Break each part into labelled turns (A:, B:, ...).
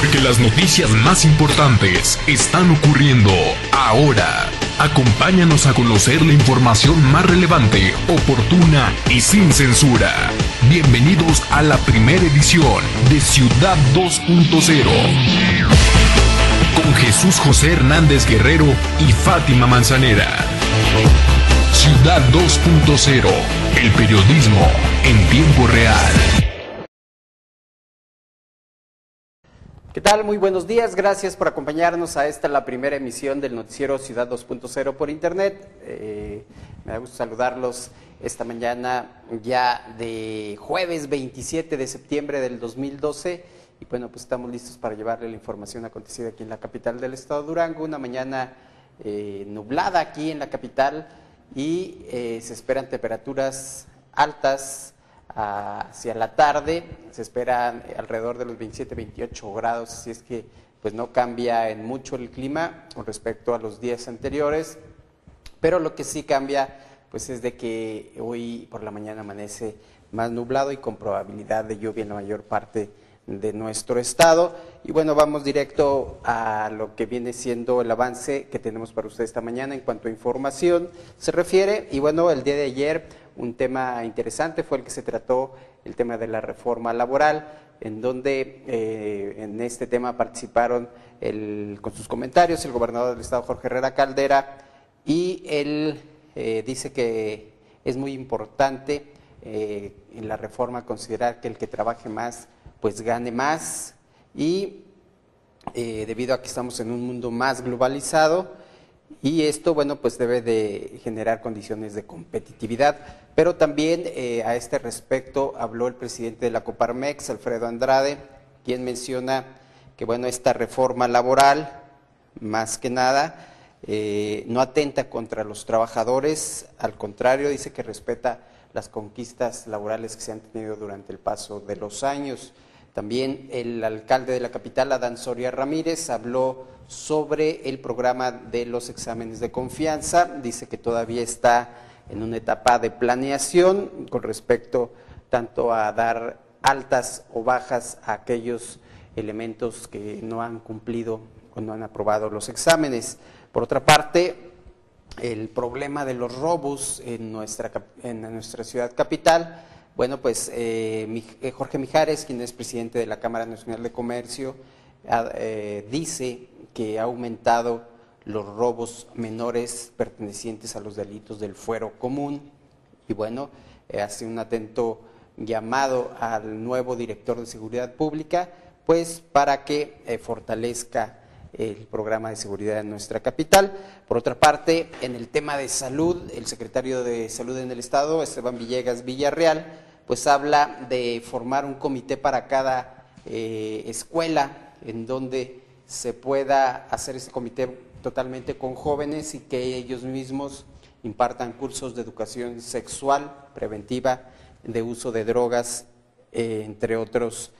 A: Porque las noticias más importantes están ocurriendo ahora. Acompáñanos a conocer la información más relevante, oportuna y sin censura. Bienvenidos a la primera edición de Ciudad 2.0. Con Jesús José Hernández Guerrero y Fátima Manzanera. Ciudad 2.0, el periodismo en tiempo real.
B: ¿Qué tal? Muy buenos días, gracias por acompañarnos a esta, la primera emisión del noticiero Ciudad 2.0 por internet. Me da gusto saludarlos esta mañana ya de jueves 27 de septiembre del 2012 y bueno, pues estamos listos para llevarle la información acontecida aquí en la capital del estado de Durango, una mañana nublada aquí en la capital y se esperan temperaturas altas. Hacia la tarde se esperan alrededor de los 27-28 grados, así es que pues no cambia en mucho el clima con respecto a los días anteriores, pero lo que sí cambia pues es de que hoy por la mañana amanece más nublado y con probabilidad de lluvia en la mayor parte de nuestro estado. Y bueno, vamos directo a lo que viene siendo el avance que tenemos para usted esta mañana en cuanto a información se refiere. Y bueno, el día de ayer un tema interesante fue el que se trató, el tema de la reforma laboral, en donde en este tema participaron con sus comentarios el gobernador del estado, Jorge Herrera Caldera, y él dice que es muy importante en la reforma considerar que el que trabaje más pues gane más y debido a que estamos en un mundo más globalizado y esto, bueno, pues debe de generar condiciones de competitividad, pero también a este respecto habló el presidente de la Coparmex, Alfredo Andrade, quien menciona que, bueno, esta reforma laboral, más que nada, no atenta contra los trabajadores, al contrario, dice que respeta las conquistas laborales que se han tenido durante el paso de los años. También el alcalde de la capital, Adán Soria Ramírez, habló sobre el programa de los exámenes de confianza. Dice que todavía está en una etapa de planeación con respecto tanto a dar altas o bajas a aquellos elementos que no han cumplido o no han aprobado los exámenes. Por otra parte, el problema de los robos en nuestra ciudad capital. Bueno, pues Jorge Mijares, quien es presidente de la Cámara Nacional de Comercio, dice que ha aumentado los robos menores pertenecientes a los delitos del fuero común y bueno, hace un atento llamado al nuevo director de Seguridad Pública, pues para que fortalezca el programa de seguridad en nuestra capital. Por otra parte, en el tema de salud, el secretario de Salud en el Estado, Esteban Villegas Villarreal, pues habla de formar un comité para cada escuela en donde se pueda hacer ese comité totalmente con jóvenes y que ellos mismos impartan cursos de educación sexual preventiva, de uso de drogas, entre otros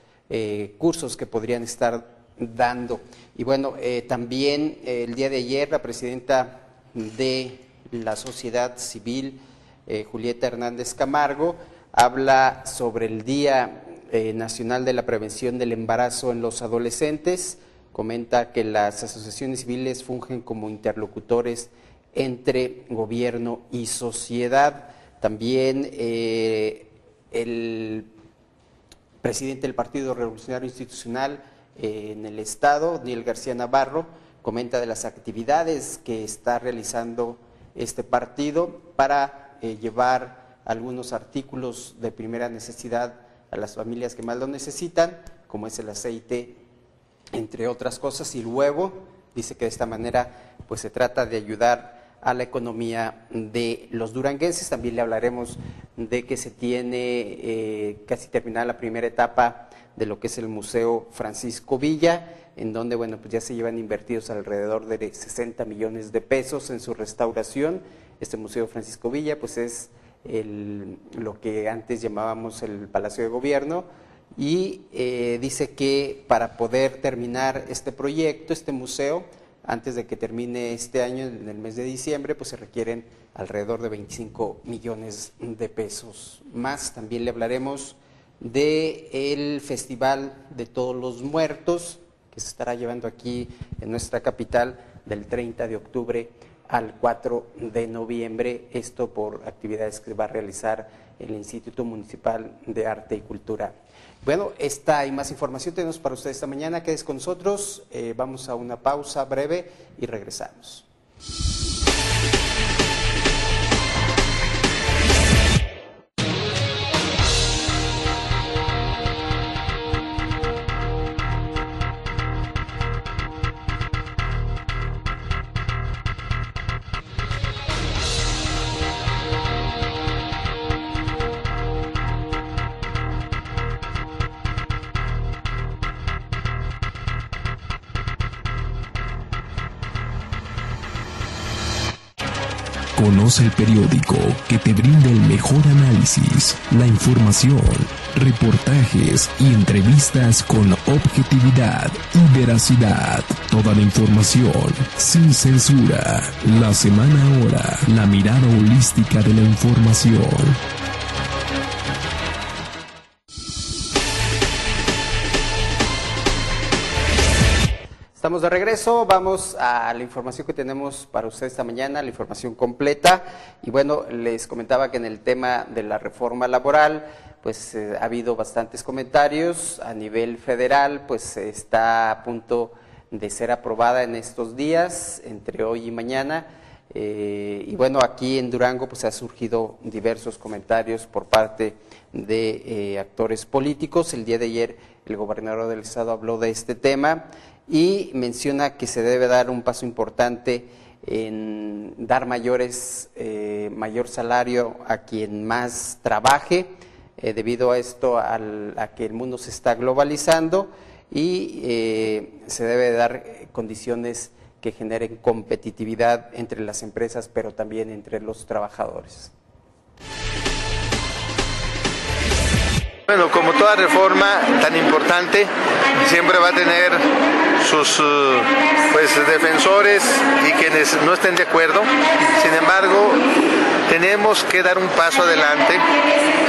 B: cursos que podrían estar dando. Y bueno, también el día de ayer la presidenta de la sociedad civil, Julieta Hernández Camargo, habla sobre el Día Nacional de la Prevención del Embarazo en los Adolescentes. Comenta que las asociaciones civiles fungen como interlocutores entre gobierno y sociedad. También el presidente del Partido Revolucionario Institucional en el Estado, Niel García Navarro, comenta de las actividades que está realizando este partido para llevar algunos artículos de primera necesidad a las familias que más lo necesitan, como es el aceite, entre otras cosas, y el huevo. Dice que de esta manera pues se trata de ayudar a la economía de los duranguenses. También le hablaremos de que se tiene casi terminada la primera etapa de lo que es el Museo Francisco Villa, en donde bueno, pues ya se llevan invertidos alrededor de 60 millones de pesos en su restauración. Este Museo Francisco Villa pues es lo que antes llamábamos el Palacio de Gobierno, y dice que para poder terminar este proyecto, este museo, antes de que termine este año, en el mes de diciembre, pues se requieren alrededor de 25 millones de pesos más. También le hablaremos del Festival de Todos los Muertos, que se estará llevando aquí en nuestra capital del 30 de octubre al 4 de noviembre, esto por actividades que va a realizar el Instituto Municipal de Arte y Cultura. Bueno, esta y más información tenemos para ustedes esta mañana. Quédense con nosotros, vamos a una pausa breve y regresamos.
A: Conoce el periódico que te brinda el mejor análisis, la información, reportajes y entrevistas con objetividad y veracidad. Toda la información sin censura. La Semana Ahora, la mirada holística de la información.
B: Estamos de regreso, vamos a la información que tenemos para ustedes esta mañana, la información completa. Y bueno, les comentaba que en el tema de la reforma laboral, pues ha habido bastantes comentarios. A nivel federal, pues está a punto de ser aprobada en estos días, entre hoy y mañana. Y bueno, aquí en Durango pues ha surgido diversos comentarios por parte de actores políticos. El día de ayer el gobernador del estado habló de este tema y menciona que se debe dar un paso importante en dar mayor salario a quien más trabaje, debido a esto a que el mundo se está globalizando y se debe dar condiciones que generen competitividad entre las empresas, pero también entre los trabajadores.
C: Bueno, como toda reforma tan importante, siempre va a tener sus defensores y quienes no estén de acuerdo. Sin embargo, tenemos que dar un paso adelante,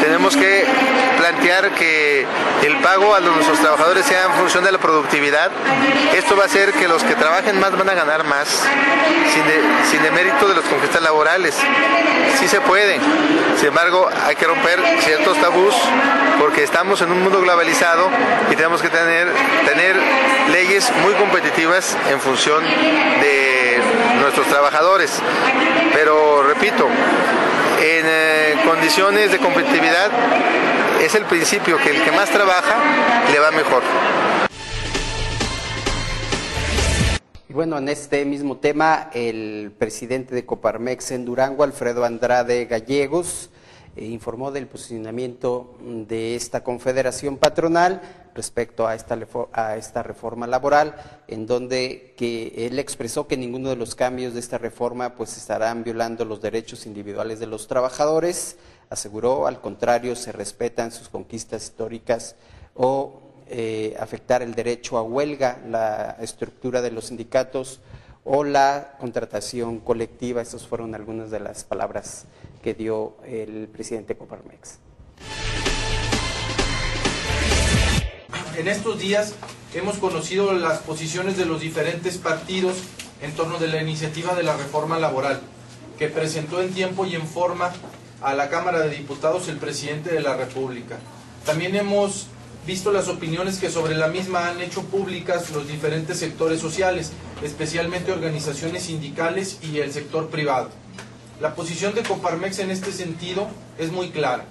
C: tenemos que plantear que el pago a nuestros trabajadores sea en función de la productividad. Esto va a hacer que los que trabajen más van a ganar más, sin demérito de las conquistas laborales. Sí se puede, sin embargo hay que romper ciertos tabús porque estamos en un mundo globalizado y tenemos que tener leyes muy competitivas en función de nuestros trabajadores. Pero repito, en condiciones de competitividad es el principio que el que más trabaja le va mejor.
B: Y bueno, en este mismo tema, el presidente de Coparmex en Durango, Alfredo Andrade Gallegos, informó del posicionamiento de esta confederación patronal respecto a esta reforma laboral, en donde que él expresó que ninguno de los cambios de esta reforma pues estarán violando los derechos individuales de los trabajadores. Aseguró, al contrario, se respetan sus conquistas históricas o afectar el derecho a huelga, la estructura de los sindicatos o la contratación colectiva. Estas fueron algunas de las palabras que dio el presidente de Coparmex.
D: En estos días hemos conocido las posiciones de los diferentes partidos en torno de la iniciativa de la reforma laboral que presentó en tiempo y en forma a la Cámara de Diputados el presidente de la República. También hemos visto las opiniones que sobre la misma han hecho públicas los diferentes sectores sociales, especialmente organizaciones sindicales y el sector privado. La posición de Coparmex en este sentido es muy clara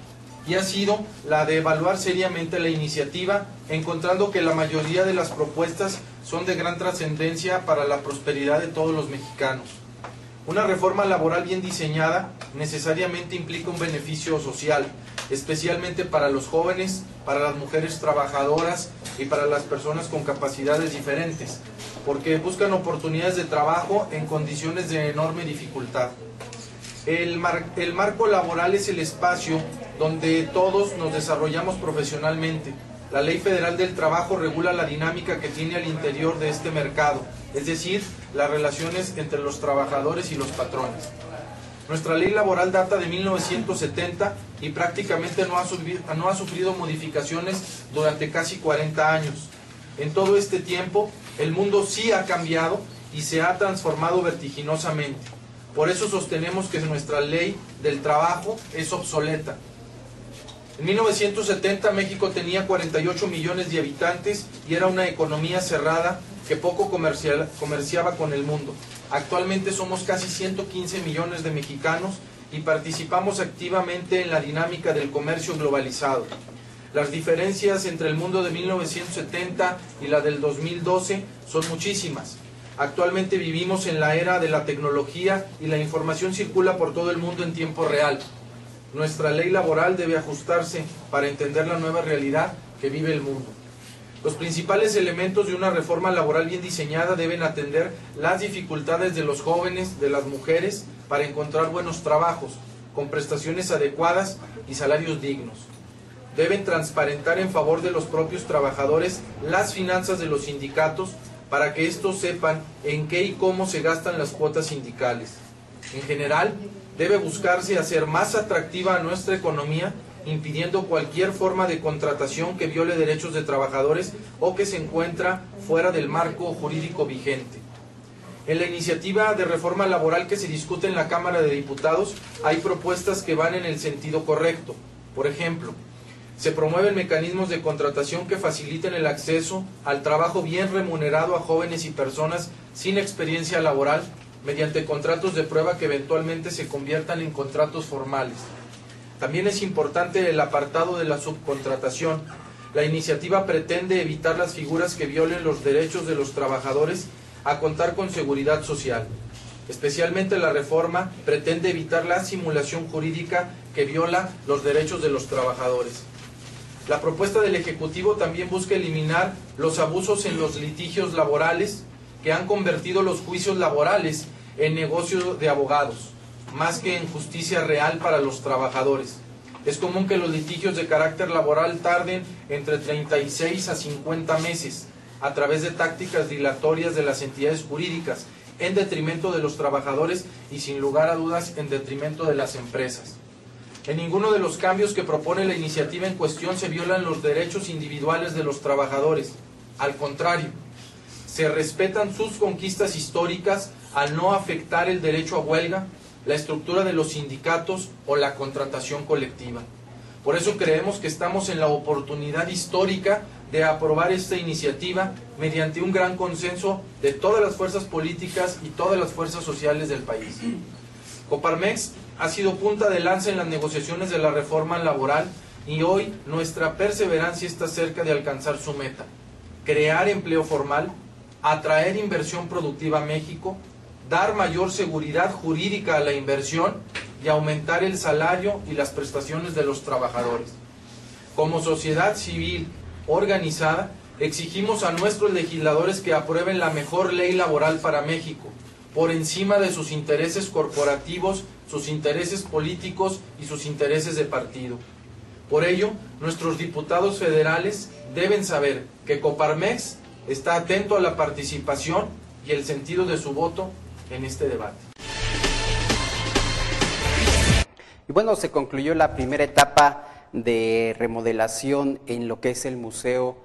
D: y ha sido la de evaluar seriamente la iniciativa, encontrando que la mayoría de las propuestas son de gran trascendencia para la prosperidad de todos los mexicanos. Una reforma laboral bien diseñada necesariamente implica un beneficio social, especialmente para los jóvenes, para las mujeres trabajadoras y para las personas con capacidades diferentes, porque buscan oportunidades de trabajo en condiciones de enorme dificultad. El marco laboral es el espacio donde todos nos desarrollamos profesionalmente. La Ley Federal del Trabajo regula la dinámica que tiene al interior de este mercado, es decir, las relaciones entre los trabajadores y los patrones. Nuestra ley laboral data de 1970 y prácticamente no ha sufrido modificaciones durante casi 40 años. En todo este tiempo El mundo sí ha cambiado y se ha transformado vertiginosamente. Por eso sostenemos que nuestra ley del trabajo es obsoleta. En 1970 México tenía 48 millones de habitantes y era una economía cerrada que poco comerciaba con el mundo. Actualmente somos casi 115 millones de mexicanos y participamos activamente en la dinámica del comercio globalizado. Las diferencias entre el mundo de 1970 y la del 2012 son muchísimas. Actualmente vivimos en la era de la tecnología y la información circula por todo el mundo en tiempo real. Nuestra ley laboral debe ajustarse para entender la nueva realidad que vive el mundo. Los principales elementos de una reforma laboral bien diseñada deben atender las dificultades de los jóvenes, de las mujeres, para encontrar buenos trabajos, con prestaciones adecuadas y salarios dignos. Deben transparentar en favor de los propios trabajadores las finanzas de los sindicatos para que estos sepan en qué y cómo se gastan las cuotas sindicales. En general, debe buscarse hacer más atractiva a nuestra economía, impidiendo cualquier forma de contratación que viole derechos de trabajadores o que se encuentra fuera del marco jurídico vigente. En la iniciativa de reforma laboral que se discute en la Cámara de Diputados hay propuestas que van en el sentido correcto. Por ejemplo, se promueven mecanismos de contratación que faciliten el acceso al trabajo bien remunerado a jóvenes y personas sin experiencia laboral mediante contratos de prueba que eventualmente se conviertan en contratos formales. También es importante el apartado de la subcontratación. La iniciativa pretende evitar las figuras que violen los derechos de los trabajadores a contar con seguridad social. Especialmente la reforma pretende evitar la simulación jurídica que viola los derechos de los trabajadores. La propuesta del Ejecutivo también busca eliminar los abusos en los litigios laborales que han convertido los juicios laborales en negocio de abogados, más que en justicia real para los trabajadores. Es común que los litigios de carácter laboral tarden entre 36 a 50 meses a través de tácticas dilatorias de las entidades jurídicas en detrimento de los trabajadores y sin lugar a dudas en detrimento de las empresas. En ninguno de los cambios que propone la iniciativa en cuestión se violan los derechos individuales de los trabajadores. Al contrario, se respetan sus conquistas históricas al no afectar el derecho a huelga, la estructura de los sindicatos o la contratación colectiva. Por eso creemos que estamos en la oportunidad histórica de aprobar esta iniciativa mediante un gran consenso de todas las fuerzas políticas y todas las fuerzas sociales del país. Coparmex ha sido punta de lanza en las negociaciones de la reforma laboral y hoy nuestra perseverancia está cerca de alcanzar su meta: crear empleo formal, atraer inversión productiva a México, dar mayor seguridad jurídica a la inversión y aumentar el salario y las prestaciones de los trabajadores. Como sociedad civil organizada, exigimos a nuestros legisladores que aprueben la mejor ley laboral para México, por encima de sus intereses corporativos, sus intereses políticos y sus intereses de partido. Por ello, nuestros diputados federales deben saber que Coparmex está atento a la participación y el sentido de su voto en este debate.
B: Y bueno, se concluyó la primera etapa de remodelación en lo que es el Museo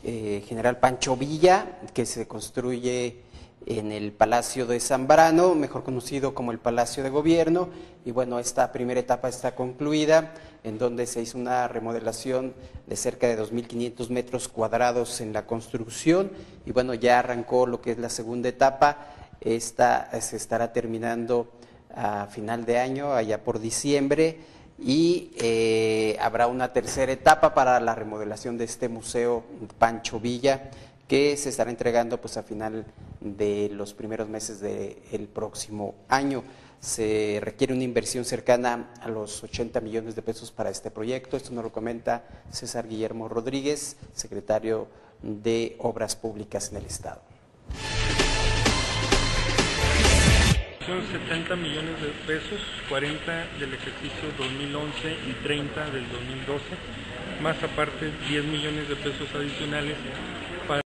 B: General Pancho Villa, que se construye en el Palacio de Zambrano, mejor conocido como el Palacio de Gobierno. Y bueno, esta primera etapa está concluida, en donde se hizo una remodelación de cerca de 2.500 metros cuadrados en la construcción. Y bueno, ya arrancó lo que es la segunda etapa. Esta se estará terminando a final de año, allá por diciembre, y habrá una tercera etapa para la remodelación de este Museo Pancho Villa, que se estará entregando pues a final de los primeros meses del próximo año. Se requiere una inversión cercana a los 80 millones de pesos para este proyecto. Esto nos lo comenta César Guillermo Rodríguez, secretario de Obras Públicas en el Estado.
E: Son 70 millones de pesos, 40 del ejercicio 2011 y 30 del 2012, más aparte 10 millones de pesos adicionales